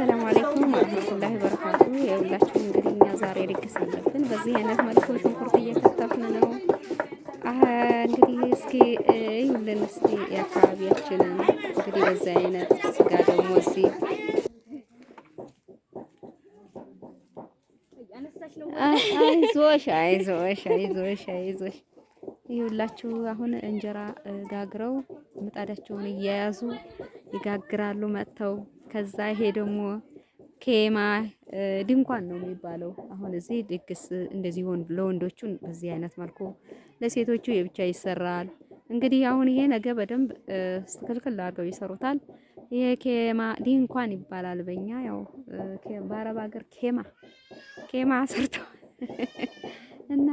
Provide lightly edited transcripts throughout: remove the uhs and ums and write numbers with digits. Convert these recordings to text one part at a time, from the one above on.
አሰላሙ አለይኩም ወራህመቱላሂ ወበረካቱ። የሁላችሁ እንግዲህ እኛ ዛሬ ድግስ አለብን። በዚህ አይነት መልኩ ሽንኩርት እየከተፍን ነው። እንግዲህ እስኪ ይሁልን እስኪ የአካባቢያችንን እንግዲህ በዚህ አይነት ስጋ ደግሞ እዚህ አይዞሽ ይሁላችሁ። አሁን እንጀራ ጋግረው ምጣዳቸውን እየያዙ ይጋግራሉ መጥተው። ከዛ ይሄ ደግሞ ኬማ ድንኳን ነው የሚባለው። አሁን እዚህ ድግስ እንደዚህ ለወንዶቹን በዚህ አይነት መልኩ ለሴቶቹ የብቻ ይሰራል። እንግዲህ አሁን ይሄ ነገ በደንብ ስትክልክል አድርገው ይሰሩታል። ይሄ ኬማ ድንኳን ይባላል በእኛ ያው በአረብ ሀገር ኬማ ሰርተው እና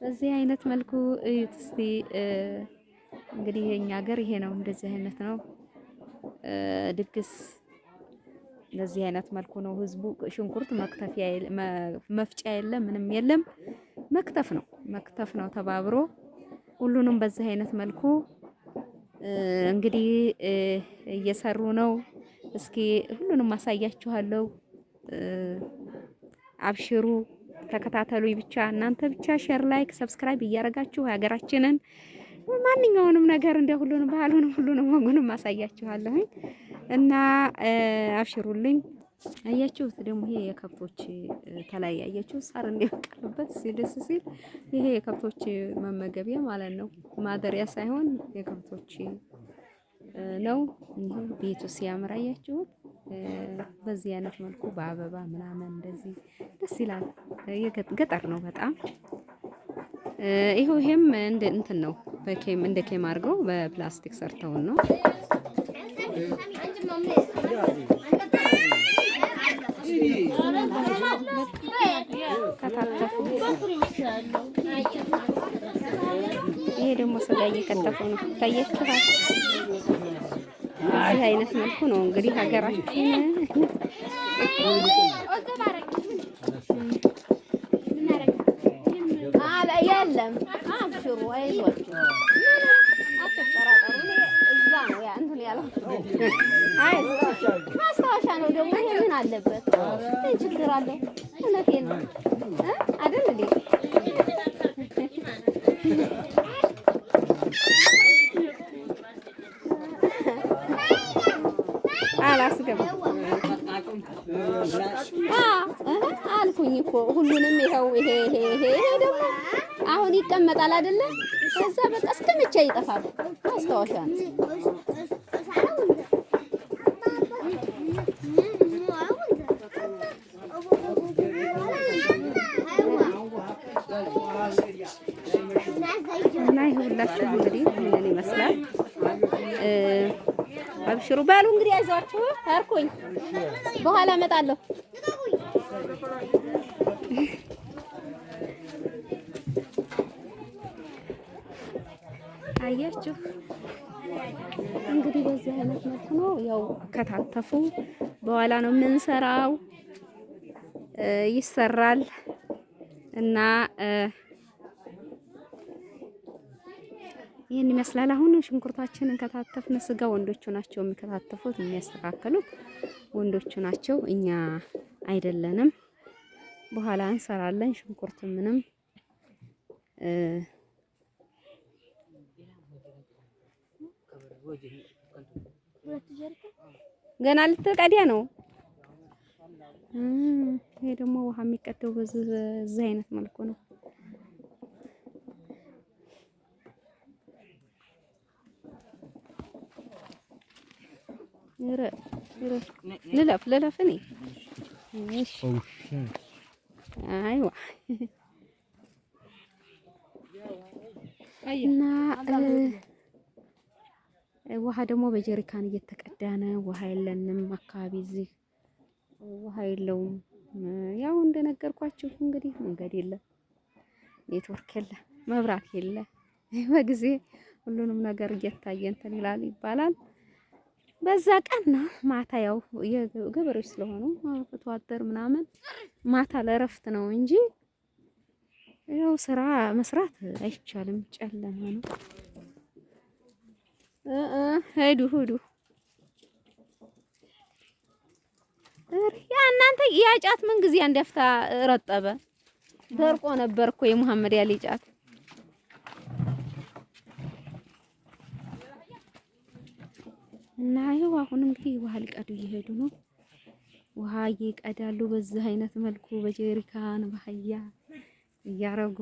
በዚህ አይነት መልኩ እዩት እስቲ። እንግዲህ የኛ ሀገር ይሄ ነው፣ እንደዚህ አይነት ነው ድግስ። በዚህ አይነት መልኩ ነው ህዝቡ። ሽንኩርት መክተፊያ መፍጫ የለም፣ ምንም የለም፣ መክተፍ ነው ተባብሮ ሁሉንም በዚህ አይነት መልኩ እንግዲህ እየሰሩ ነው። እስኪ ሁሉንም አሳያችኋለሁ። አብሽሩ ተከታተሉኝ። ብቻ እናንተ ብቻ ሼር፣ ላይክ፣ ሰብስክራይብ እያደረጋችሁ ሀገራችንን ማንኛውንም ነገር እንደ ሁሉንም ባህሉንም ሁሉንም ወጉንም አሳያችኋለሁኝ እና አብሽሩልኝ። አያችሁት ደግሞ ይሄ የከብቶች ተላይ አያችሁት ሳር እንደበቀለበት ደስ ሲል፣ ይሄ የከብቶች መመገቢያ ማለት ነው፣ ማደሪያ ሳይሆን የከብቶች ነው። ይሄ ቤቱ ሲያምር አያችሁት። በዚህ አይነት መልኩ በአበባ ምናምን እንደዚህ ደስ ይላል። ገጠር ነው በጣም። ይሄም እንደ እንትን ነው እንደ ኬም አድርገው በፕላስቲክ ሰርተውን ነው። ከታተፉ ይሄ ደግሞ ስጋ እየከተፉ ነው ታያችኋል። በዚህ አይነት መልኩ ነው እንግዲህ ሀገራችን የለም። አብሽሩ አይዟችሁ፣ አትጠራጠሩ። እዛ ነው ያ እንትን ያለው ማስታወሻ ነው ደግሞ ይሄ ምን አለበት? ምን ችግር አለው? እውነቴን ነው አይደል እንዴ? አላስገባም አልኩኝ እኮ ሁሉንም። ይሄው ይሄ ደግሞ አሁን ይቀመጣል አይደለ? ከዛ በቃ እስከመቼ ይጠፋል? ማስታወሻ ነው። እና ይሁላችሁ እንግዲህ ምን ይመስላል። አብሽሩ ባሉ እንግዲህ አይዟችሁ። አርኩኝ በኋላ እመጣለሁ። አያችሁ እንግዲህ በዚህ አይነት መልኩ ነው ያው ከታተፉ በኋላ ነው የምንሰራው። ይሰራል እና ይሄን ይመስላል። አሁን ሽንኩርታችንን ከታተፍን ስጋ ወንዶቹ ናቸው የሚከታተፉት፣ የሚያስተካክሉት ወንዶቹ ናቸው፣ እኛ አይደለንም። በኋላ እንሰራለን። ሽንኩርት ምንም ገና ልትቀዲያ ነው። ይሄ ደግሞ ውሃ የሚቀደው በዚህ አይነት መልኩ ነው። ልለፍ እኔ አይዋ እና ውሃ ደግሞ በጀሪካን እየተቀዳ ነው። ውሃ የለንም አካባቢ እዚህ ውሃ የለውም። ያው እንደነገርኳችሁ እንግዲህ መንገድ የለ፣ ኔትወርክ የለ፣ መብራት የለ። በጊዜ ሁሉንም ነገር እየታየ እንትን ይላል ይባላል። በዛ ቀን ነው ማታ ያው የገበሬዎች ስለሆኑ አርብቶ አደር ምናምን ማታ ለእረፍት ነው እንጂ ያው ስራ መስራት አይቻልም። ጨለማ ነው። ሂዱ ያ እናንተ ያ ጫት ምን ጊዜ አንደፍታ ረጠበ ደርቆ ነበር እኮ የመሐመድ ያሊ ጫት። እና ይኸው አሁን እንግዲህ ውሃ ሊቀዱ እየሄዱ ነው። ውሃ ይቀዳሉ በዚህ አይነት መልኩ በጀሪካን በአህያ እያረጉ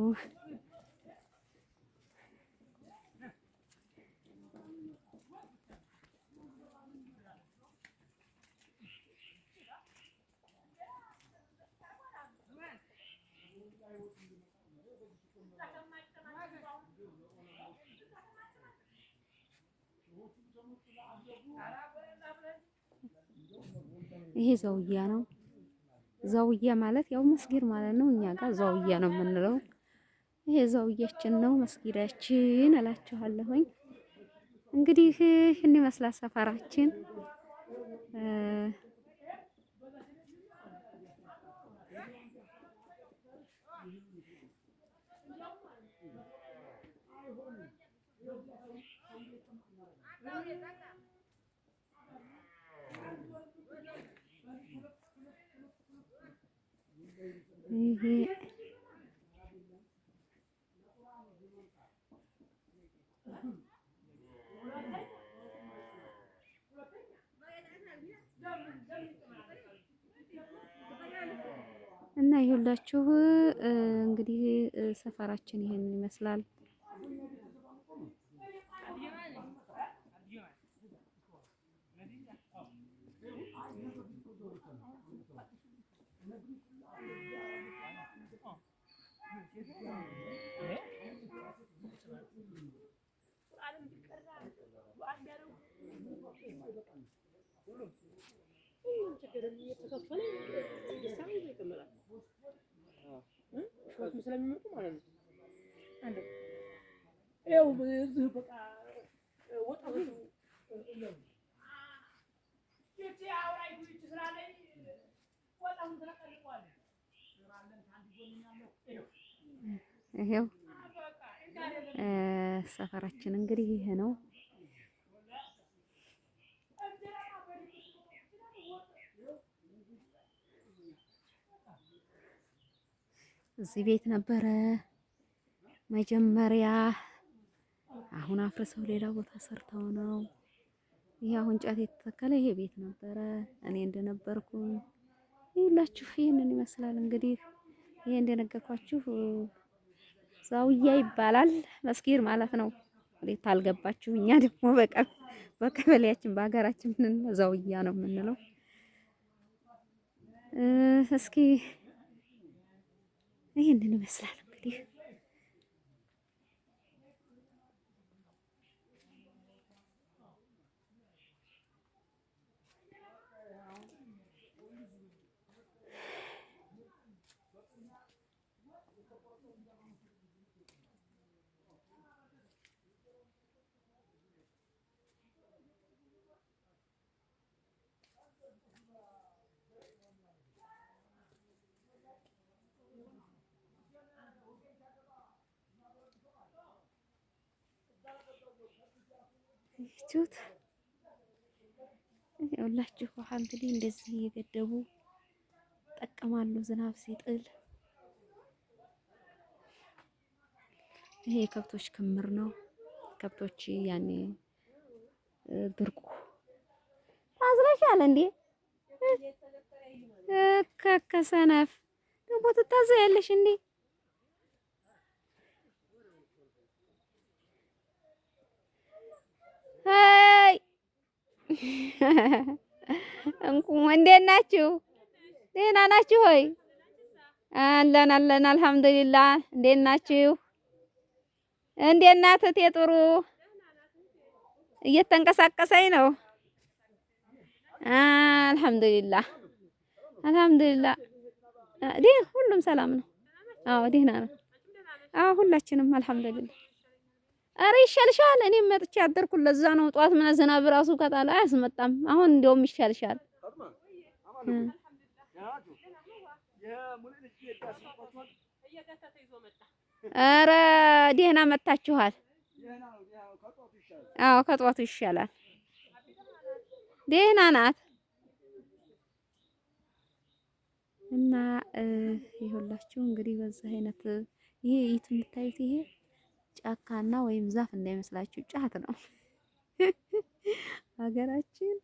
ይሄ ዘውያ ነው። ዘውያ ማለት ያው መስጊድ ማለት ነው። እኛ ጋር ዘውያ ነው የምንለው። ይሄ ዘውያችን ነው መስጊዳችን እላችኋለሁኝ። እንግዲህ ይህን ይመስላል ሰፈራችን። ይሄ እና ይኸውላችሁ እንግዲህ ሰፈራችን ይሄንን ይመስላል። ይሄው ሰፈራችን እንግዲህ ይሄ ነው። እዚህ ቤት ነበረ መጀመሪያ። አሁን አፍርሰው ሌላ ቦታ ሰርተው ነው። ይሄ አሁን ጫት የተተከለ ይሄ ቤት ነበረ እኔ እንደነበርኩ። ይኸውላችሁ ይሄንን ይመስላል እንግዲህ። ይሄ እንደነገርኳችሁ ዛውያ ይባላል መስጊድ ማለት ነው። ወዴት አልገባችሁ? እኛ ደግሞ በቀበሌያችን በሀገራችን ምን ዛውያ ነው የምንለው። እስኪ ይሄንን ይመስላል እንግዲህ። ይችሁት ይኸውላችሁ ውሃ እንግዲህ እንደዚህ እየገደቡ ይጠቀማሉ ዝናብ ሲጥል። ይሄ የከብቶች ክምር ነው። ከብቶች ያኔ ድርቁ ታዝረሻል እንዴ? ከሰነፍ ደግሞ ትታዘያለሽ እንዴ? አይ እንቁ እንዴት ናችሁ? ደህና ናችሁ ሆይ? አለን አለን አልሐምዱሊላህ። እንዴት ናችሁ? እንዴት ናት እቴ? ጥሩ እየተንቀሳቀሰኝ ነው። አልሐምዱሊላህ አልሐምዱሊላህ። ሁሉም ሰላም ነው። አዎ ደህና ነው። አዎ ሁላችንም አልሐምዱሊላህ። ኧረ ይሻልሻል። እኔም መጥቼ አደርኩት። ለዛ ነው ጧት ምን ዝናብ ራሱ ከጣለ አያስመጣም። አሁን እንደውም ይሻልሻል። ኧረ ደህና መታችኋል። አዎ ከጧቱ ይሻላል። ደህና ናት። እና ይኸውላችሁ እንግዲህ በዚህ አይነት ይሄ የምታዩት ይሄ ጫካና ወይም ዛፍ እንዳይመስላችሁ ጫት ነው። ሀገራችን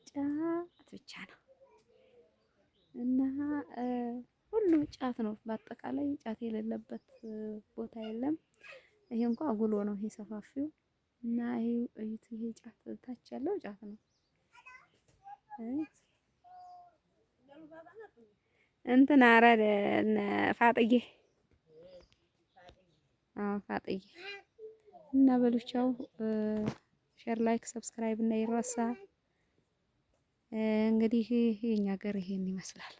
ጫት ብቻ ነው እና ሁሉም ጫት ነው። በአጠቃላይ ጫት የሌለበት ቦታ የለም። ይሄ እንኳን አጉሎ ነው ይሄ ሰፋፊው እና ይሄ ጫት ታች ያለው ጫት ነው። እንትን አረ ፋጥዬ ፋጥዬ እና በሉቻው ሼር ላይክ ሰብስክራይብ እና ይረሳ። እንግዲህ የኛ ሀገር ይሄን ይመስላል።